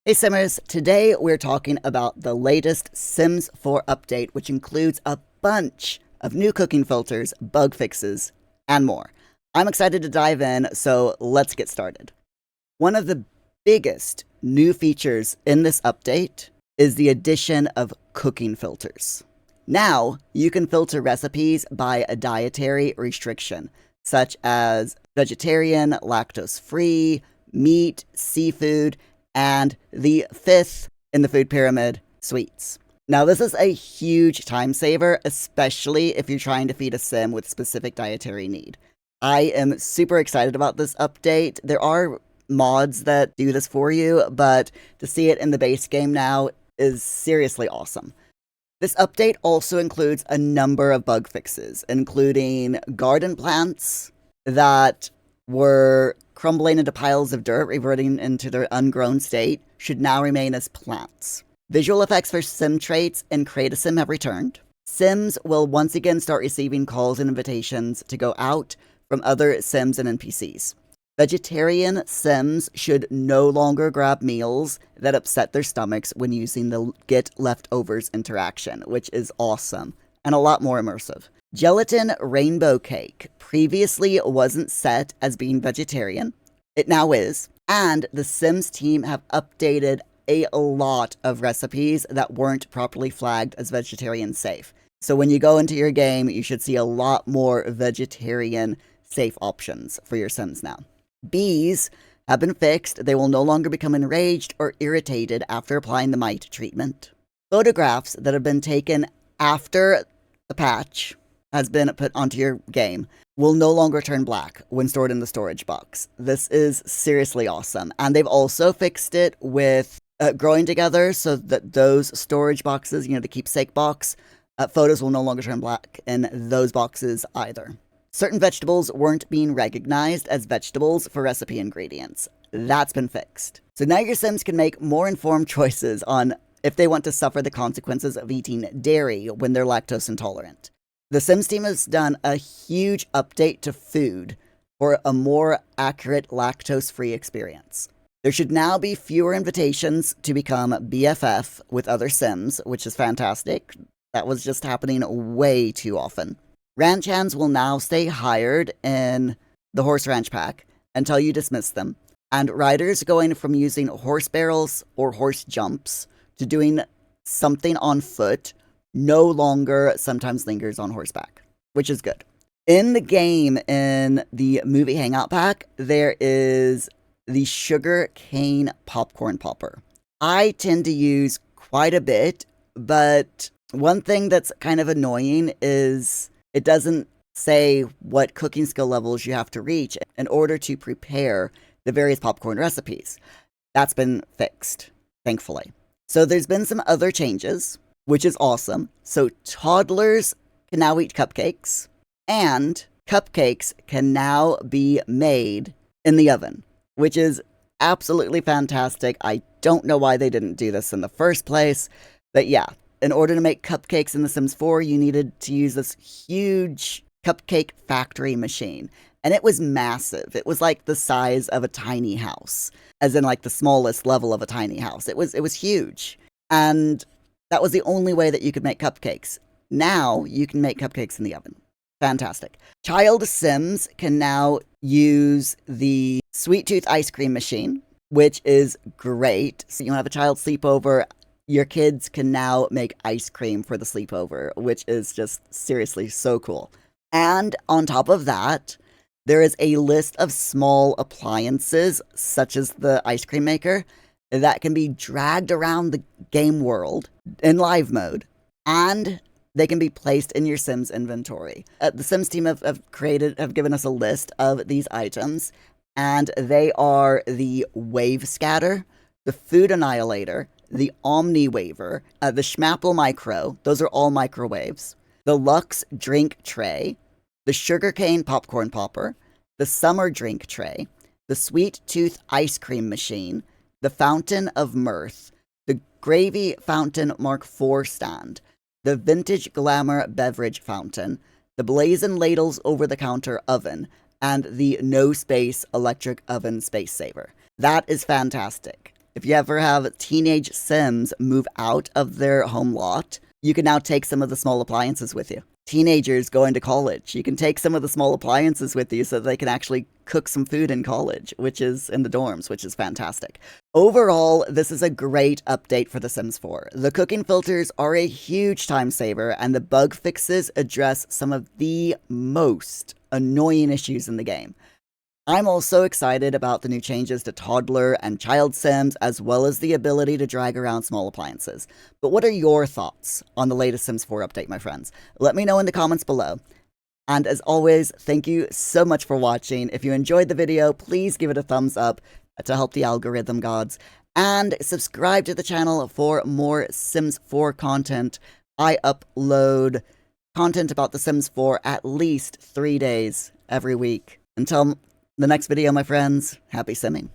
Hey Simmers, today we're talking about the latest Sims 4 update, which includes a bunch of new cooking filters, bug fixes, and more. I'm excited to dive in, so let's get started. One of the biggest new features in this update is the addition of cooking filters. Now, you can filter recipes by a dietary restriction, such as vegetarian, lactose-free, meat, seafood, and the fifth in the food pyramid, sweets. Now, this is a huge time saver, especially if you're trying to feed a sim with specific dietary need. I am super excited about this update. There are mods that do this for you, but to see it in the base game now is seriously awesome. This update also includes a number of bug fixes, including garden plants that were crumbling into piles of dirt, reverting into their ungrown state, should now remain as plants. Visual effects for sim traits in Create a Sim have returned. Sims will once again start receiving calls and invitations to go out from other Sims and NPCs. Vegetarian Sims should no longer grab meals that upset their stomachs when using the Get Leftovers interaction, which is awesome and a lot more immersive. Gelatin Rainbow Cake previously wasn't set as being vegetarian. It now is. And the Sims team have updated a lot of recipes that weren't properly flagged as vegetarian safe. So when you go into your game, you should see a lot more vegetarian safe options for your Sims now. Bees have been fixed. They will no longer become enraged or irritated after applying the mite treatment. Photographs that have been taken after the patch has been put onto your game will no longer turn black when stored in the storage box. This is seriously awesome. And they've also fixed it with growing together so that those storage boxes, the keepsake box, photos will no longer turn black in those boxes either. Certain vegetables weren't being recognized as vegetables for recipe ingredients. That's been fixed. So now your Sims can make more informed choices on if they want to suffer the consequences of eating dairy when they're lactose intolerant. The Sims team has done a huge update to food for a more accurate lactose-free experience. There should now be fewer invitations to become BFF with other Sims, which is fantastic. That was just happening way too often. Ranch hands will now stay hired in the horse ranch pack until you dismiss them, and riders going from using horse barrels or horse jumps to doing something on foot no longer sometimes lingers on horseback, which is good. In the game, in the movie Hangout pack, there is the sugar cane popcorn popper. I tend to use quite a bit, but one thing that's kind of annoying is it doesn't say what cooking skill levels you have to reach in order to prepare the various popcorn recipes. That's been fixed, thankfully. So there's been some other changes, which is awesome. So toddlers can now eat cupcakes, and cupcakes can now be made in the oven, which is absolutely fantastic. I don't know why they didn't do this in the first place, but yeah. In order to make cupcakes in The Sims 4, you needed to use this huge cupcake factory machine. And it was massive. It was like the size of a tiny house, as in like the smallest level of a tiny house. It was huge. And that was the only way that you could make cupcakes. Now you can make cupcakes in the oven. Fantastic. Child Sims can now use the Sweet Tooth ice cream machine, which is great. So you have a child sleepover. Your kids can now make ice cream for the sleepover, which is just seriously so cool. And on top of that, there is a list of small appliances, such as the ice cream maker, that can be dragged around the game world in live mode, and they can be placed in your Sims inventory. The Sims team have given us a list of these items, and they are the Wave Scatter, the Food Annihilator, the Omni Waver, the Schmapple Micro, those are all microwaves, the Lux Drink Tray, the Sugarcane Popcorn Popper, the Summer Drink Tray, the Sweet Tooth Ice Cream Machine, the Fountain of Mirth, the Gravy Fountain Mark IV stand, the Vintage Glamour Beverage Fountain, the Blazin' Ladles over-the-counter oven, and the No Space Electric Oven Space Saver. That is fantastic. If you ever have teenage Sims move out of their home lot, you can now take some of the small appliances with you. Teenagers going to college, you can take some of the small appliances with you so that they can actually cook some food in college, which is in the dorms, which is fantastic. Overall, this is a great update for The Sims 4. The cooking filters are a huge time saver, and the bug fixes address some of the most annoying issues in the game. I'm also excited about the new changes to toddler and child Sims, as well as the ability to drag around small appliances. But what are your thoughts on the latest Sims 4 update, my friends? Let me know in the comments below. And as always, thank you so much for watching. If you enjoyed the video, please give it a thumbs up to help the algorithm gods. And subscribe to the channel for more Sims 4 content. I upload content about The Sims 4 at least 3 days every week. Until the next video, my friends, happy simming.